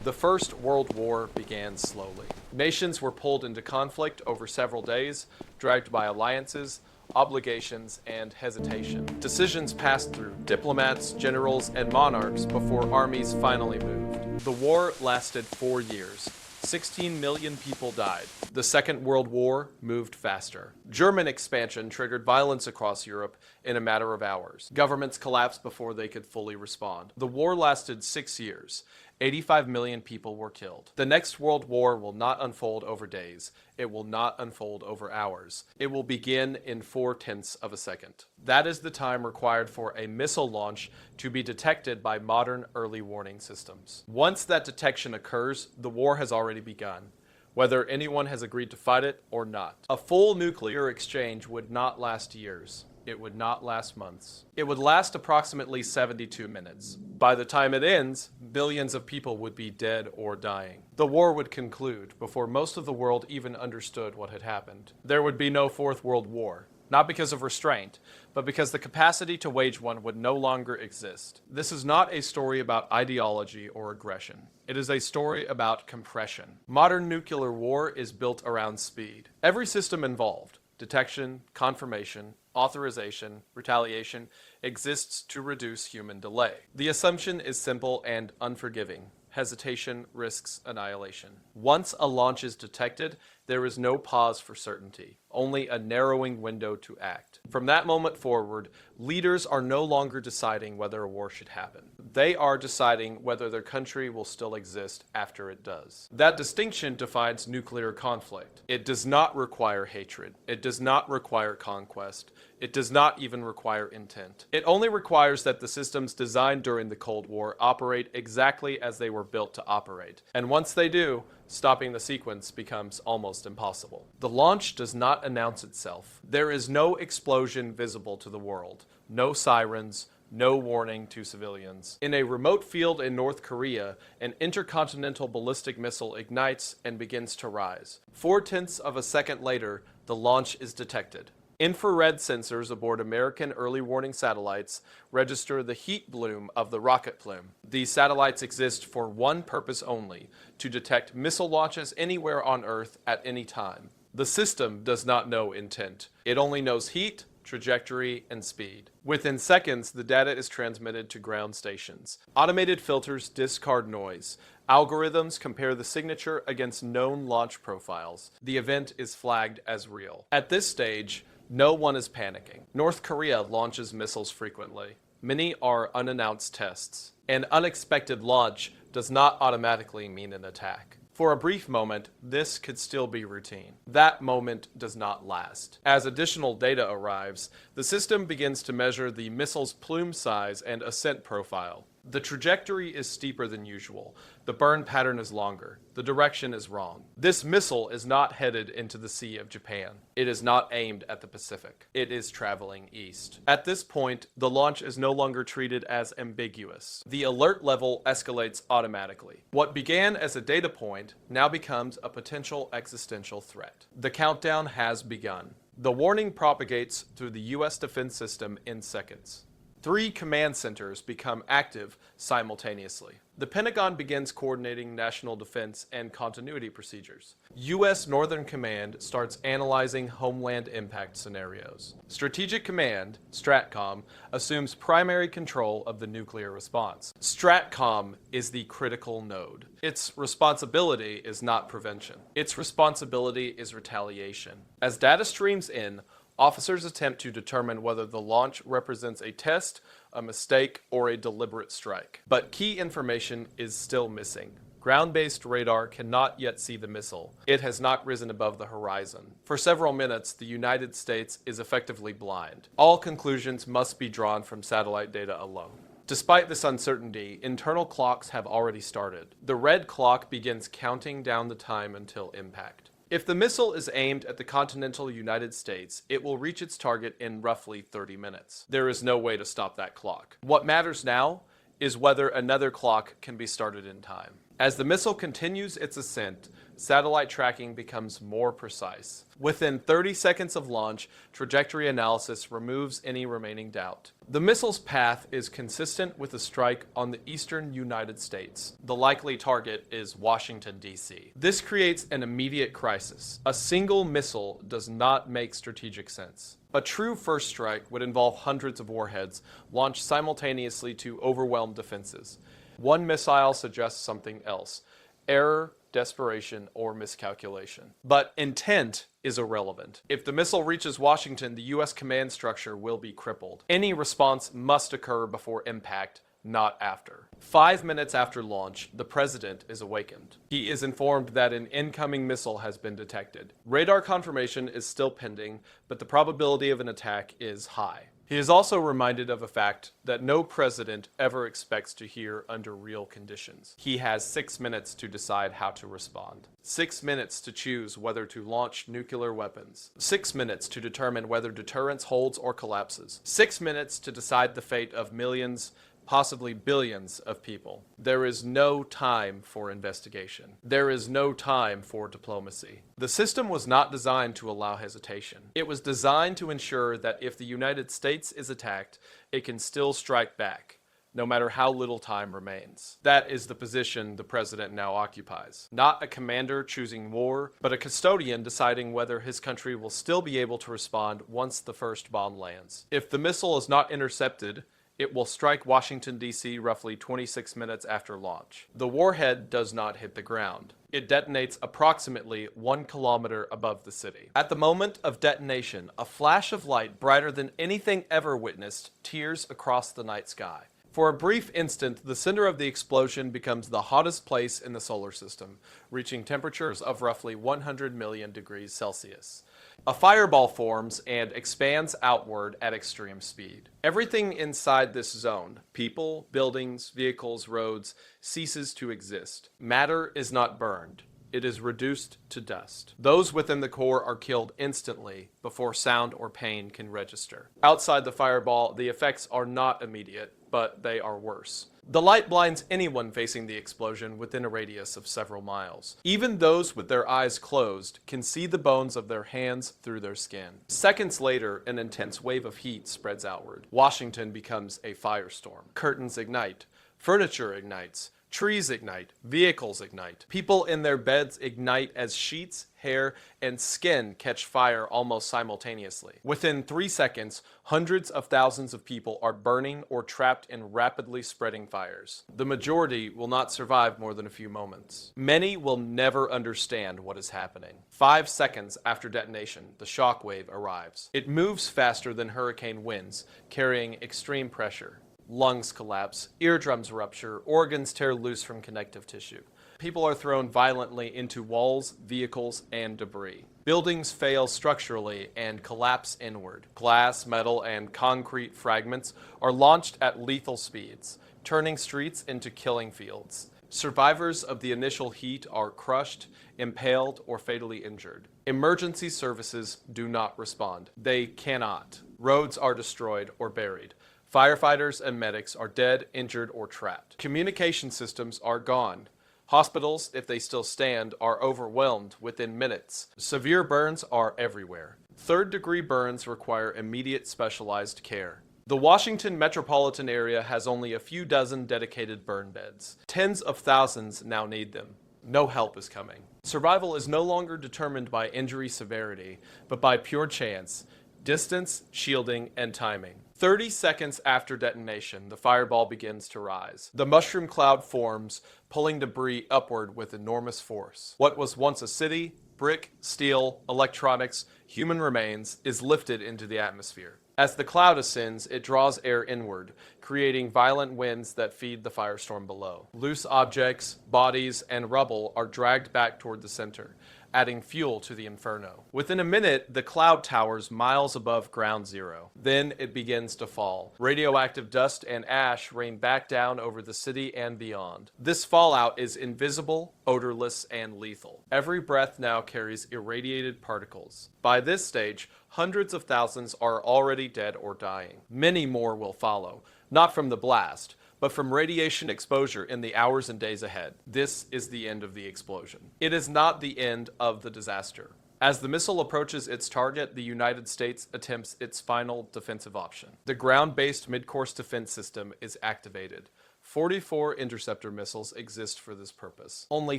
The First World War began slowly. Nations were pulled into conflict over several days, dragged by alliances, obligations, and hesitation. Decisions passed through diplomats, generals, and monarchs before armies finally moved. The war lasted 4 years. 16 million people died. The Second World War moved faster. German expansion triggered violence across Europe in a matter of hours. Governments collapsed before they could fully respond. The war lasted 6 years. 85 million people were killed. The next World War will not unfold over days. It will not unfold over hours. It will begin in 4/10 of a second. That is the time required for a missile launch to be detected by modern early warning systems. Once that detection occurs, the war has already begun, whether anyone has agreed to fight it or not. A full nuclear exchange would not last years. It would not last months. It would last approximately 72 minutes. By the time it ends, billions of people would be dead or dying. The war would conclude before most of the world even understood what had happened. There would be no Fourth World War, not because of restraint, but because the capacity to wage one would no longer exist. This is not a story about ideology or aggression. It is a story about compression. Modern nuclear war is built around speed. Every system involved, detection, confirmation, authorization, retaliation, exists to reduce human delay. The assumption is simple and unforgiving. Hesitation risks annihilation. Once a launch is detected, there is no pause for certainty, only a narrowing window to act. From that moment forward, leaders are no longer deciding whether a war should happen. They are deciding whether their country will still exist after it does. That distinction defines nuclear conflict. It does not require hatred. It does not require conquest. It does not even require intent. It only requires that the systems designed during the Cold War operate exactly as they were built to operate. And once they do, stopping the sequence becomes almost impossible. The launch does not announce itself. There is no explosion visible to the world, no sirens, no warning to civilians. In a remote field in North Korea, an intercontinental ballistic missile ignites and begins to rise. 4/10 of a second later, the launch is detected. Infrared sensors aboard American early warning satellites register the heat bloom of the rocket plume. These satellites exist for one purpose only: to detect missile launches anywhere on Earth at any time. The system does not know intent. It only knows heat, trajectory, and speed. Within seconds, the data is transmitted to ground stations. Automated filters discard noise. Algorithms compare the signature against known launch profiles. The event is flagged as real. At this stage, no one is panicking. North Korea launches missiles frequently. Many are unannounced tests. An unexpected launch does not automatically mean an attack. For a brief moment, this could still be routine. That moment does not last. As additional data arrives, the system begins to measure the missile's plume size and ascent profile. The trajectory is steeper than usual. The burn pattern is longer. The direction is wrong. This missile is not headed into the Sea of Japan. It is not aimed at the Pacific. It is traveling east. At this point, the launch is no longer treated as ambiguous. The alert level escalates automatically. What began as a data point now becomes a potential existential threat. The countdown has begun. The warning propagates through the U.S. defense system in seconds. 3 command centers become active simultaneously. The Pentagon begins coordinating national defense and continuity procedures. U.S. Northern Command starts analyzing homeland impact scenarios. Strategic Command, STRATCOM, assumes primary control of the nuclear response. STRATCOM is the critical node. Its responsibility is not prevention. Its responsibility is retaliation. As data streams in, officers attempt to determine whether the launch represents a test, a mistake, or a deliberate strike. But key information is still missing. Ground-based radar cannot yet see the missile. It has not risen above the horizon. For several minutes, the United States is effectively blind. All conclusions must be drawn from satellite data alone. Despite this uncertainty, internal clocks have already started. The red clock begins counting down the time until impact. If the missile is aimed at the continental United States, it will reach its target in roughly 30 minutes. There is no way to stop that clock. What matters now is whether another clock can be started in time. As the missile continues its ascent, satellite tracking becomes more precise. Within 30 seconds of launch, trajectory analysis removes any remaining doubt. The missile's path is consistent with a strike on the eastern United States. The likely target is Washington, D.C. This creates an immediate crisis. A single missile does not make strategic sense. A true first strike would involve hundreds of warheads launched simultaneously to overwhelm defenses. One missile suggests something else: error, desperation, or miscalculation. But intent is irrelevant. If the missile reaches Washington, the U.S. command structure will be crippled. Any response must occur before impact, not after. 5 minutes after launch, the president is awakened. He is informed that an incoming missile has been detected. Radar confirmation is still pending, but the probability of an attack is high. He is also reminded of a fact that no president ever expects to hear under real conditions. He has 6 minutes to decide how to respond. 6 minutes to choose whether to launch nuclear weapons. 6 minutes to determine whether deterrence holds or collapses. 6 minutes to decide the fate of millions, possibly billions of people. There is no time for investigation. There is no time for diplomacy. The system was not designed to allow hesitation. It was designed to ensure that if the United States is attacked, it can still strike back, no matter how little time remains. That is the position the president now occupies. Not a commander choosing war, but a custodian deciding whether his country will still be able to respond once the first bomb lands. If the missile is not intercepted, it will strike Washington, D.C. roughly 26 minutes after launch. The warhead does not hit the ground. It detonates approximately 1 kilometer above the city. At the moment of detonation, a flash of light brighter than anything ever witnessed tears across the night sky. For a brief instant, the center of the explosion becomes the hottest place in the solar system, reaching temperatures of roughly 100 million degrees Celsius. A fireball forms and expands outward at extreme speed. Everything inside this zone, people, buildings, vehicles, roads, ceases to exist. Matter is not burned. It is reduced to dust. Those within the core are killed instantly before sound or pain can register. Outside the fireball, the effects are not immediate, but they are worse. The light blinds anyone facing the explosion within a radius of several miles. Even those with their eyes closed can see the bones of their hands through their skin. Seconds later, an intense wave of heat spreads outward. Washington becomes a firestorm. Curtains ignite. Furniture ignites. Trees ignite, vehicles ignite. People in their beds ignite as sheets, hair, and skin catch fire almost simultaneously. Within 3 seconds, hundreds of thousands of people are burning or trapped in rapidly spreading fires. The majority will not survive more than a few moments. Many will never understand what is happening. 5 seconds after detonation, the shock wave arrives. It moves faster than hurricane winds, carrying extreme pressure. Lungs collapse, eardrums rupture, organs tear loose from connective tissue. People are thrown violently into walls, vehicles, and debris. Buildings fail structurally and collapse inward. Glass, metal, and concrete fragments are launched at lethal speeds, turning streets into killing fields. Survivors of the initial heat are crushed, impaled, or fatally injured. Emergency services do not respond. They cannot. Roads are destroyed or buried. Firefighters and medics are dead, injured, or trapped. Communication systems are gone. Hospitals, if they still stand, are overwhelmed within minutes. Severe burns are everywhere. Third-degree burns require immediate specialized care. The Washington metropolitan area has only a few dozen dedicated burn beds. Tens of thousands now need them. No help is coming. Survival is no longer determined by injury severity, but by pure chance, distance, shielding, and timing. 30 seconds after detonation, the fireball begins to rise. The mushroom cloud forms, pulling debris upward with enormous force. What was once a city, brick, steel, electronics, human remains, is lifted into the atmosphere. As the cloud ascends, it draws air inward, creating violent winds that feed the firestorm below. Loose objects, bodies, and rubble are dragged back toward the center, adding fuel to the inferno. Within a minute, the cloud towers miles above ground zero. Then it begins to fall. Radioactive dust and ash rain back down over the city and beyond. This fallout is invisible, odorless, and lethal. Every breath now carries irradiated particles. By this stage, hundreds of thousands are already dead or dying. Many more will follow, not from the blast, but from radiation exposure in the hours and days ahead. This is the end of the explosion. It is not the end of the disaster. As the missile approaches its target, the United States attempts its final defensive option. The ground-based mid-course defense system is activated. 44 interceptor missiles exist for this purpose. Only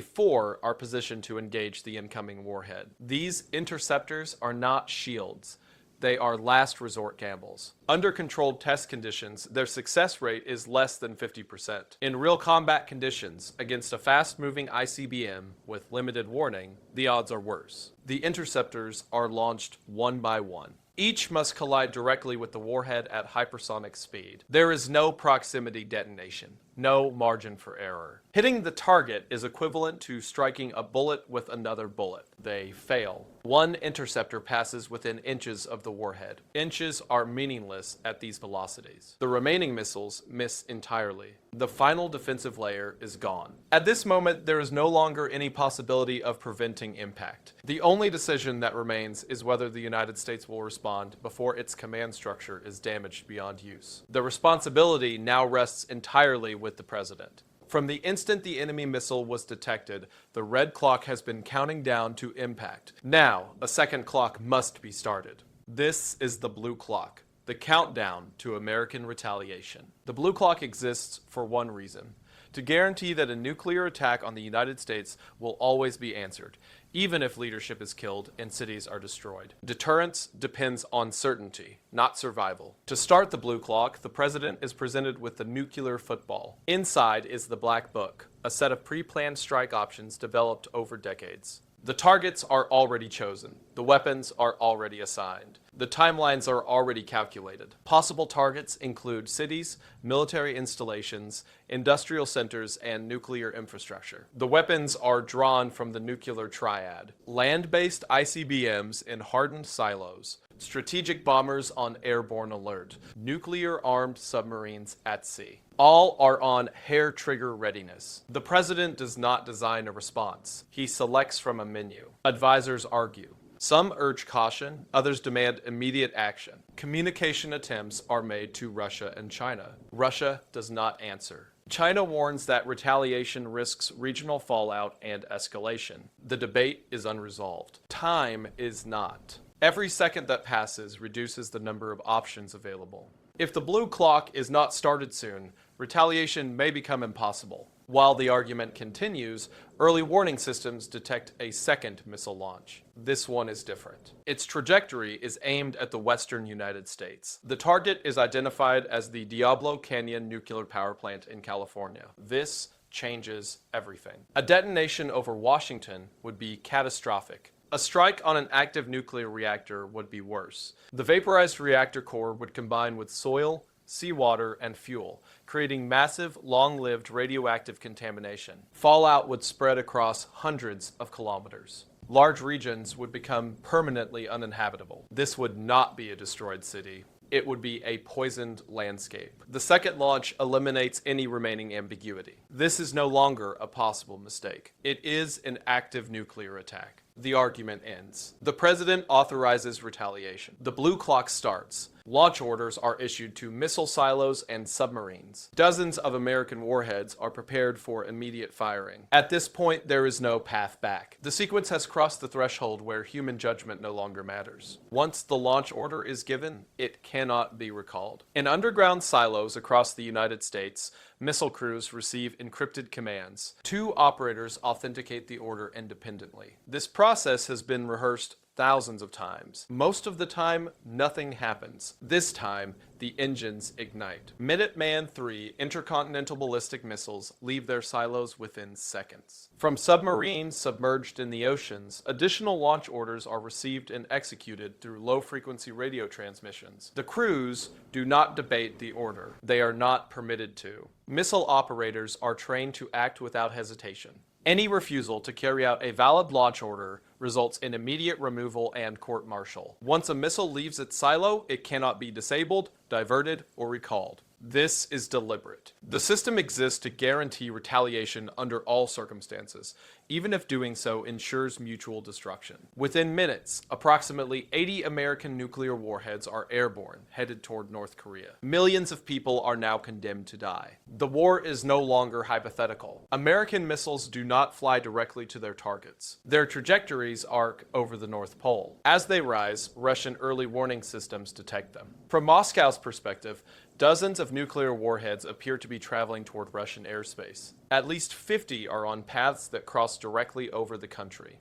4 are positioned to engage the incoming warhead. These interceptors are not shields. They are last resort gambles. Under controlled test conditions, their success rate is less than 50%. In real combat conditions, against a fast-moving ICBM with limited warning, the odds are worse. The interceptors are launched one by one. Each must collide directly with the warhead at hypersonic speed. There is no proximity detonation, no margin for error. Hitting the target is equivalent to striking a bullet with another bullet. They fail. One interceptor passes within inches of the warhead. Inches are meaningless at these velocities. The remaining missiles miss entirely. The final defensive layer is gone. At this moment, there is no longer any possibility of preventing impact. The only decision that remains is whether the United States will respond before its command structure is damaged beyond use. The responsibility now rests entirely with the president. From the instant the enemy missile was detected, the red clock has been counting down to impact. Now, a second clock must be started. This is the blue clock, the countdown to American retaliation. The blue clock exists for one reason: to guarantee that a nuclear attack on the United States will always be answered, even if leadership is killed and cities are destroyed. Deterrence depends on certainty, not survival. To start the blue clock, the president is presented with the nuclear football. Inside is the black book, a set of pre-planned strike options developed over decades. The targets are already chosen. The weapons are already assigned. The timelines are already calculated. Possible targets include cities, military installations, industrial centers, and nuclear infrastructure. The weapons are drawn from the nuclear triad: land-based ICBMs in hardened silos, strategic bombers on airborne alert, nuclear-armed submarines at sea. All are on hair-trigger readiness. The president does not design a response. He selects from a menu. Advisors argue. Some urge caution, others demand immediate action. Communication attempts are made to Russia and China. Russia does not answer. China warns that retaliation risks regional fallout and escalation. The debate is unresolved. Time is not. Every second that passes reduces the number of options available. If the blue clock is not started soon, retaliation may become impossible. While the argument continues, early warning systems detect a second missile launch. This one is different. Its trajectory is aimed at the western United States. The target is identified as the Diablo Canyon nuclear power plant in California. This changes everything. A detonation over Washington would be catastrophic. A strike on an active nuclear reactor would be worse. The vaporized reactor core would combine with soil, seawater, and fuel, creating massive, long-lived radioactive contamination. Fallout would spread across hundreds of kilometers. Large regions would become permanently uninhabitable. This would not be a destroyed city. It would be a poisoned landscape. The second launch eliminates any remaining ambiguity. This is no longer a possible mistake. It is an active nuclear attack. The argument ends. The president authorizes retaliation. The blue clock starts. Launch orders are issued to missile silos and submarines. Dozens of American warheads are prepared for immediate firing. At this point, there is no path back. The sequence has crossed the threshold where human judgment no longer matters. Once the launch order is given, it cannot be recalled. In underground silos across the United States, missile crews receive encrypted commands. 2 operators authenticate the order independently. This process has been rehearsed thousands of times. Most of the time, nothing happens. This time, the engines ignite. Minuteman III intercontinental ballistic missiles leave their silos within seconds. From submarines submerged in the oceans, additional launch orders are received and executed through low-frequency radio transmissions. The crews do not debate the order. They are not permitted to. Missile operators are trained to act without hesitation. Any refusal to carry out a valid launch order results in immediate removal and court-martial. Once a missile leaves its silo, it cannot be disabled, diverted, or recalled. This is deliberate. The system exists to guarantee retaliation under all circumstances, even if doing so ensures mutual destruction. Within minutes, approximately 80 American nuclear warheads are airborne, headed toward North Korea. Millions of people are now condemned to die. The war is no longer hypothetical. American missiles do not fly directly to their targets. Their trajectories arc over the North Pole. As they rise, Russian early warning systems detect them. From Moscow's perspective, dozens of nuclear warheads appear to be traveling toward Russian airspace. At least 50 are on paths that cross directly over the country.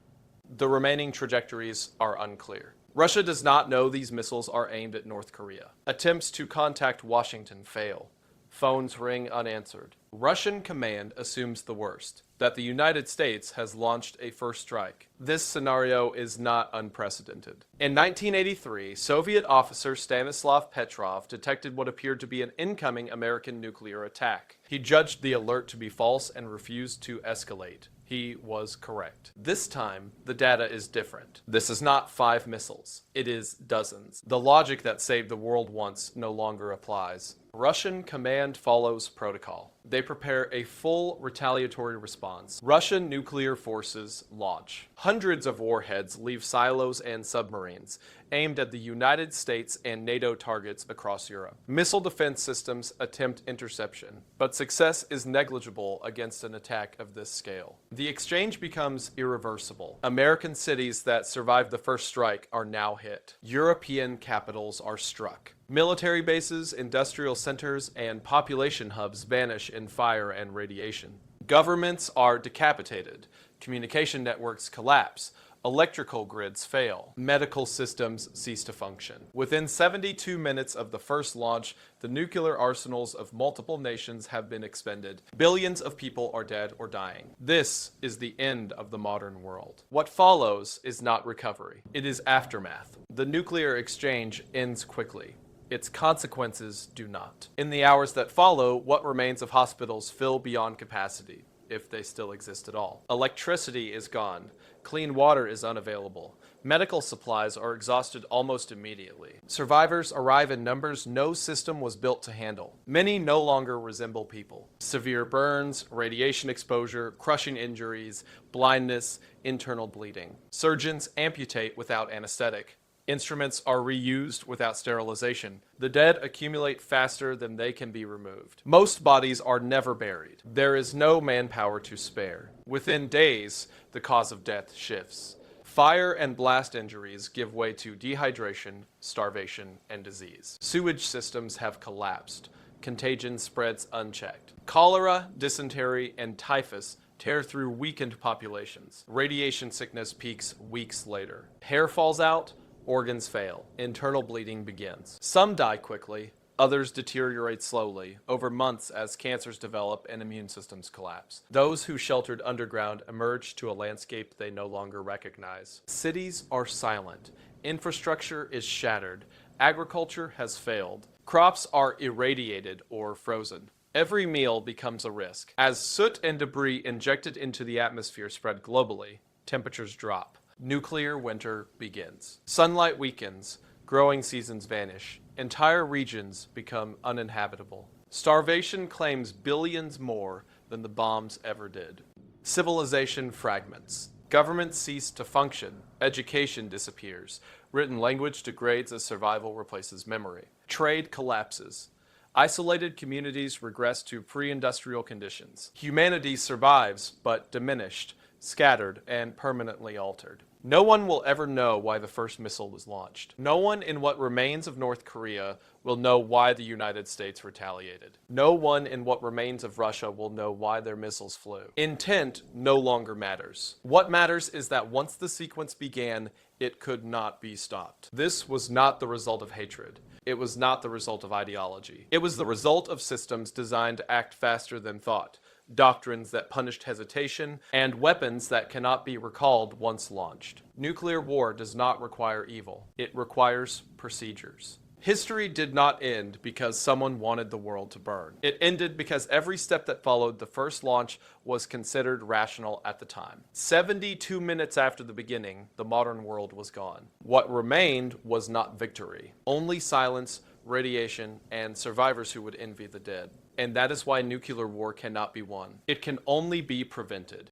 The remaining trajectories are unclear. Russia does not know these missiles are aimed at North Korea. Attempts to contact Washington fail. Phones ring unanswered. Russian command assumes the worst, that the United States has launched a first strike. This scenario is not unprecedented. In 1983, Soviet officer Stanislav Petrov detected what appeared to be an incoming American nuclear attack. He judged the alert to be false and refused to escalate. He was correct. This time, the data is different. This is not 5 missiles. It is dozens. The logic that saved the world once no longer applies. Russian command follows protocol. They prepare a full retaliatory response. Russian nuclear forces launch. Hundreds of warheads leave silos and submarines, aimed at the United States and NATO targets across Europe. Missile defense systems attempt interception, but success is negligible against an attack of this scale. The exchange becomes irreversible. American cities that survived the first strike are now hit. European capitals are struck. Military bases, industrial centers, and population hubs vanish in fire and radiation. Governments are decapitated. Communication networks collapse. Electrical grids fail. Medical systems cease to function. Within 72 minutes of the first launch, the nuclear arsenals of multiple nations have been expended. Billions of people are dead or dying. This is the end of the modern world. What follows is not recovery. It is aftermath. The nuclear exchange ends quickly. Its consequences do not. In the hours that follow, what remains of hospitals fill beyond capacity, if they still exist at all. Electricity is gone. Clean water is unavailable. Medical supplies are exhausted almost immediately. Survivors arrive in numbers no system was built to handle. Many no longer resemble people. Severe burns, radiation exposure, crushing injuries, blindness, internal bleeding. Surgeons amputate without anesthetic. Instruments are reused without sterilization. The dead accumulate faster than they can be removed. Most bodies are never buried. There is no manpower to spare. Within days, the cause of death shifts. Fire and blast injuries give way to dehydration, starvation, and disease. Sewage systems have collapsed. Contagion spreads unchecked. Cholera, dysentery, and typhus tear through weakened populations. Radiation sickness peaks weeks later. Hair falls out. Organs fail. Internal bleeding begins. Some die quickly, others deteriorate slowly, over months as cancers develop and immune systems collapse. Those who sheltered underground emerge to a landscape they no longer recognize. Cities are silent. Infrastructure is shattered. Agriculture has failed. Crops are irradiated or frozen. Every meal becomes a risk. As soot and debris injected into the atmosphere spread globally, temperatures drop. Nuclear winter begins. Sunlight weakens, growing seasons vanish, entire regions become uninhabitable. Starvation claims billions more than the bombs ever did. Civilization fragments. Governments cease to function. Education disappears. Written language degrades as survival replaces memory. Trade collapses. Isolated communities regress to pre-industrial conditions. Humanity survives, but diminished, scattered, and permanently altered. No one will ever know why the first missile was launched. No one in what remains of North Korea will know why the United States retaliated. No one in what remains of Russia will know why their missiles flew. Intent no longer matters. What matters is that once the sequence began, it could not be stopped. This was not the result of hatred. It was not the result of ideology. It was the result of systems designed to act faster than thought. Doctrines that punished hesitation, and weapons that cannot be recalled once launched. Nuclear war does not require evil. It requires procedures. History did not end because someone wanted the world to burn. It ended because every step that followed the first launch was considered rational at the time. 72 minutes after the beginning, the modern world was gone. What remained was not victory, only silence, radiation, and survivors who would envy the dead. And that is why nuclear war cannot be won. It can only be prevented.